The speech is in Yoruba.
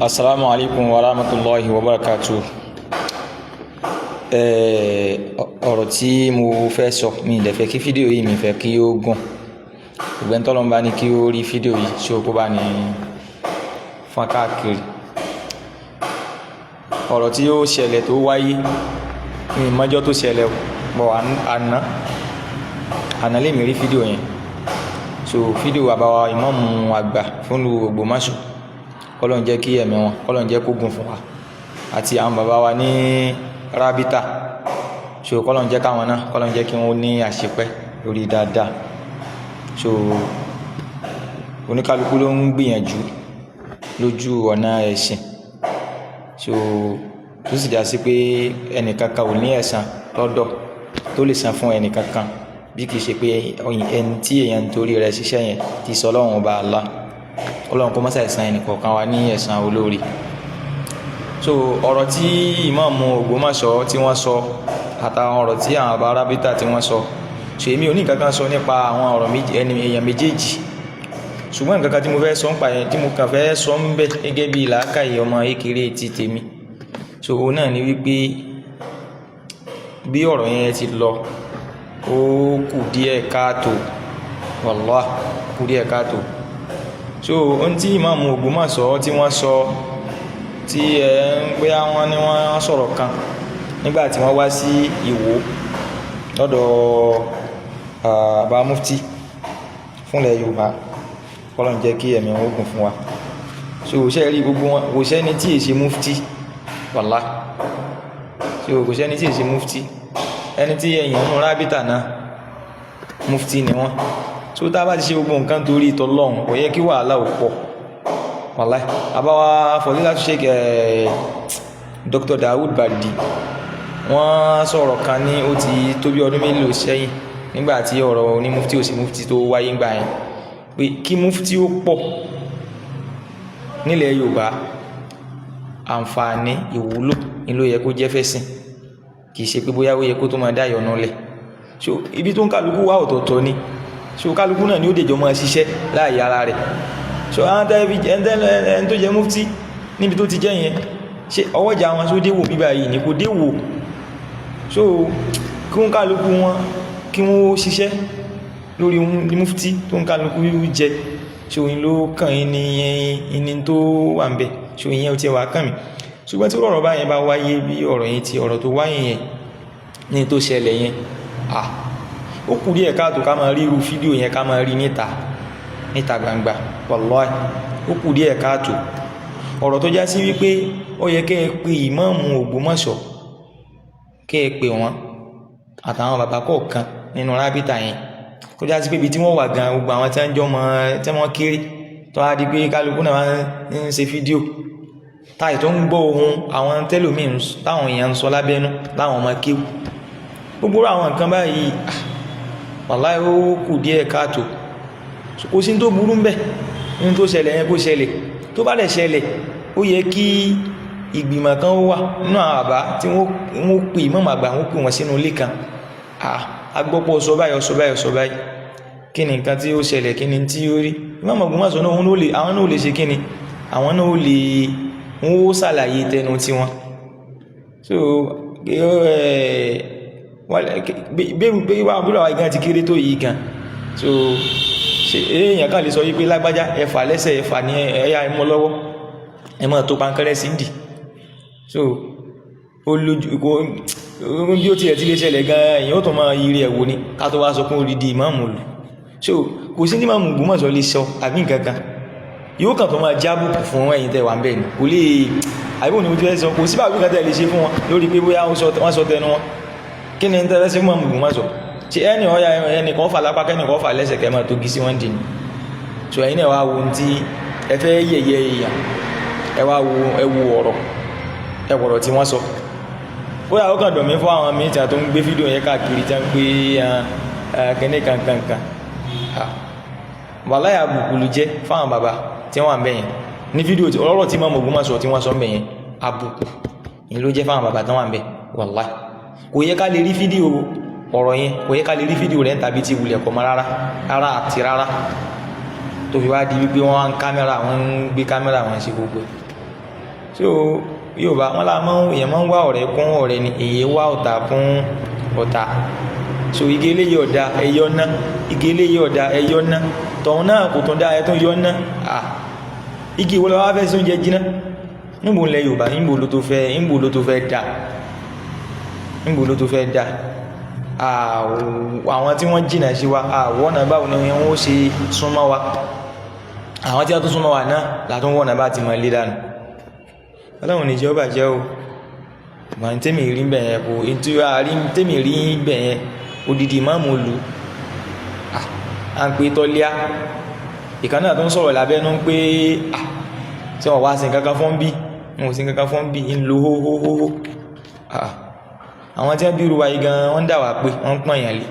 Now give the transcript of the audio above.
Assalamu alaikum wa rahmatullahi wa barakatuh. Ọ̀rọ̀ tí mo fẹ́ sọ mi dẹ̀ fẹ́ kí fídíò yìí mi fẹ́ kí ó gùn. Ìgbẹ́ni tọ́lọ́run bá ní kí ó rí fídíò yìí ṣé ó kó bá ní fọ́n káàkiri. Ọ̀rọ̀ tí ó ṣẹlẹ̀ tó wáyé mi mọ́jọ́ tó ṣẹlẹ̀ bọ̀ àná lè mi rí fídíò yẹn. So fídíò àbáwá ìmáàmù àgbà fún Ògbómọ̀ṣọ́, kọ́lọ́run jẹ́ kí ẹ̀mí wọn kọ́lọ́run jẹ́ kó gùn fún wa, àti àwọn bàbá wa ní rábítà. So kọ́lọ́run jẹ́ káwọn náà kọ́lọ́run jẹ́ kí wọ́n ní àṣepẹ́ lórí dáadáa. So oníkálukú ló ń gbìyànjú lójú ọ̀nà ẹ̀sìn. So tó sì dá sí pé ẹnìkankan ò ní ẹ̀san lọ́dọ̀ tó lè san fún ẹnìkankan bí kìí ṣe pé ẹni tí èèyàn torí rẹ̀ ṣiṣẹ́ yẹn ti sọ Ọlọ́run ọba Allah. Ọlọ́run kó má ṣe san ẹnìkọ̀ọ̀kan wa ní ẹ̀san olóore. So ọ̀rọ̀ tí ìmáàmù Ògbómọ̀ṣọ́ tí wọ́n sọ àtàwọn ọ̀rọ̀ tí àwọn bàbá rábítà tí wọ́n sọ, so èmi ò ní nǹkan kan sọ nípa àwọn ọ̀rọ̀ èèyàn méjèèjì, ṣùgbọ́n nǹkan kan tí mo fẹ́ sọ ń pa yẹn tí mo kàn fẹ́ sọ ń bẹ gẹ́gẹ́ bí làákàyè ọmọ ékeré ti tèmi. So òun náà ni wípé bí ọ̀rọ̀ yẹn ti lọ ó kù díẹ̀ káàtó, wallahi kù díẹ̀ káàtó. So ohun tí ìmáàmù Ògbómọ̀ṣọ́ tí wọ́n sọ tí ń pé àwọn ni wọ́n sọ̀rọ̀ kan nígbà tí wọ́n wá sí Ìwó lọ́dọ̀ bàbá mufti fúnlẹ̀ Yorùbá, kọ́lọ́run jẹ́ kí ẹ̀mí wọn gùn fún wa. So ṣe rí gbogbo wọn kò sẹ́ni tí èsì mufti, wallahi. So kò sẹ́ni tí èsì mufti, ẹni tí ẹ̀yìn ọ̀nà rábítà náà mufti ni wọ́n. So tá bá ti ṣe gbogbo nǹkan torí t'Ọlọ́run kò yẹ kí wàhálà ò pọ̀, wallahi. Àbáwá fọ̀dílà tó ṣe Dr. Dawood Bardi wọ́n sọ̀rọ̀ kan ní ó ti tó bí ọdún mélòó sẹ́yìn nígbàtí ọ̀rọ̀ ní mufti ò sí mufti tó wáyé ńgbà yẹn, pé kí mufti ó pọ̀ nílẹ̀ Yorùbá àǹfààní ìwúlò ní ló yẹ kó jẹ́ fẹ́sìn, kìí ṣe pé bóyá ó yẹ kó tó máa dá ìyọnu lẹ̀. So ibi tó ń kálukú wá ọ̀tọ̀ọ̀tọ̀ ni, so kálukú náà ni ó dèjọ máa ṣiṣẹ́ láàyè ara rẹ̀. So àwọn ẹni tó jẹ mufti níbi tó ti jẹ́ yẹn ṣe ọwọ́jà wọn tó déwò bíbá yìí ní kò déwò. So kí wọ́n kálukú wọn kí wọ́n ṣiṣẹ́ lórí mufti tó ń kálukú jẹ. So in ló kàn ní tó wà ń bẹ̀, so ìyẹn ò tí wà kàn mí. Ṣùgbọ́n tí ọ̀rọ̀ báyẹn bá wáyé bí ọ̀rọ̀ yẹn ti ọ̀rọ̀ tó wáyé yẹn ní tó ṣẹlẹ̀ yẹn, ó kù díẹ̀ káàtó ká máa rí irú fídíò yẹn ká máa rí níta gbangba, wallahi ó kù díẹ̀ káàtó. Ọ̀rọ̀ tó já sí wípé ó yẹ kẹ́ ẹ pé ìmáàmù Ògbómọ̀ṣọ́, kẹ́ ẹ pé wọn àtàwọn bàbá kọ̀ọ̀kan nínú rábítà yẹn, kó já sí pé ibi tí wọ́n wà gan gbogbo àwọn tí wọ́n jọ mọ́ tí wọ́n kéré tó á di pé kálukú náà ń ṣe fídíò táì tó ń gbọ́ ohun àwọn tẹ́lòmíì táwọn èèyàn ń sọ lábẹ́nú láwọn ọmọ kéwù. Gbogbo àwọn nǹkan báyìí wallahi ó kù díẹ̀ káàtó. Kò sí tó burú ńbẹ̀ ní tó ṣẹlẹ̀ yẹn kó ṣẹlẹ̀. Tó bá lè ṣẹlẹ̀ ó yẹ kí ìgbìmọ̀ kan wà nínú àwọn àbá tí wọ́n pè ìmáàmù àgbà, wọ́n pè wọ́n sínú ilé kan. Agbọ́pọ̀ sọ báyìí kí ni nǹkan tí ó ṣẹlẹ̀, kí ni tí ó rí. Ìmáàmù Ògbómọ̀ṣọ́ náà àwọn náà lè ṣe kí ni, àwọn náà wọ́n ó ṣàlàyé tẹnu tí wọn. So bí wà búrò àwọn ìgán ti kéré tó yìí gan. So èèyàn kan lè sọ wípé lágbájá ẹfà lẹ́sẹ̀ ẹfà ní ẹ̀yà ẹmọ lọ́wọ́ ẹmọ tó pankẹ́rẹ́ sí ìdí. So bí ó tiẹ̀ ti lè ṣẹlẹ̀ gan èèyàn ó tó máa yiri ẹ̀wò ni ká tó wá sọ fún orí di ìmáàmù lù. So kò sí ní ìmáàmù Ògbómọ̀ṣọ́ lè sọ àbí nǹkankan yóò kàn tó máa jábùkù fún ẹ̀yin tẹ́ wà ń bẹ̀ ni, kò lè àbí òní ojú ẹ̀ sọ kò sí bàbí kan tẹ́ lè ṣe fún wọn lórí pé bóyá wọ́n sọ tẹnu wọn. Kí ni tẹ́lẹ̀ sí ìmáàmù Ògbómọ̀ṣọ́ ṣe ẹnìkan fà lápá kẹ́nìkan fà lẹ́sẹ̀ kẹ́ máa tó gí sí wọ́n dì ní. So ẹ̀yin náà wá wo tí ẹ fẹ́ yẹ̀yẹ́ èèyàn, ẹ wá wo ọ̀rọ̀ tí wọ́n sọ. Ó yà ó kàn dùn mí fún àwọn míì tí a tó ń gbé fídíò yẹn káàkiri tí a ń gbé kẹ́ní kankan. Wallahi àbùkù ló jẹ́ fáwọn bàbá tí wọ́n wà ń bẹ̀yẹn ní fídíò tí ọlọ́rọ̀ tí Ìmáàmù Ògbómọ̀ṣọ́ tí wọ́n sọ ń bẹ̀yẹn, àbùkù ni ló jẹ́ fáwọn bàbá tí wọ́n wà ń bẹ̀. Wallahi kò yẹ ká lè rí fídíò ọ̀rọ̀ yẹn, kò yẹ ká lè rí fídíò rẹ̀ tàbí ti wulẹ̀ kọ́ mọ́ rárá àti rárá. tó fi wá di wípé wọ́n ń kámẹ́rà wọ́n ń gbé kámẹ́rà wọn sí gbogbo so Yorùbá wọn là èèyàn máa ń wá ọ̀rẹ́ kún ọ̀rẹ́ ni èyí wá ọ̀tá kún ọ̀tá so igi eléyìí ọ̀dà ẹyọ ná igi eléyìí ọ̀dà ẹyọ ná tọ̀hún náà kò tún dá ẹ tó yọ ná igi ìwọlọ wá fẹ́ sí oúnjẹ jiná níbo ilẹ̀ Yorùbá níbo ló tó fẹ́ dá níbo ló tó fẹ́ dá àwọn tí wọ́n jìnà sí wa wọ́nà báwo ni wọ́n ó ṣe súnmọ́ wa àwọn tí wọ́n tó súnmọ́ wa náà látún wọ́nà bá ti mọ̀ lé dànù Ọlọ́run ní jẹ́ ó bàjẹ́ o ma n tẹ́mì rí bẹ̀yẹn kò tí a rí tẹ́mì rí bẹ̀yẹn odidi máàmù olù à ń pè tọ́líá ìkan náà tó ń sọ̀rọ̀ lábẹ́nú pé tí wọ́n wá sí kankan fún bí wọ́n sí kankan fún bí ń lo hóhóhóhó àwọn tí wọ́n bí ruwa igan wọ́n dà wà pé wọ́n pọ̀nyàn lè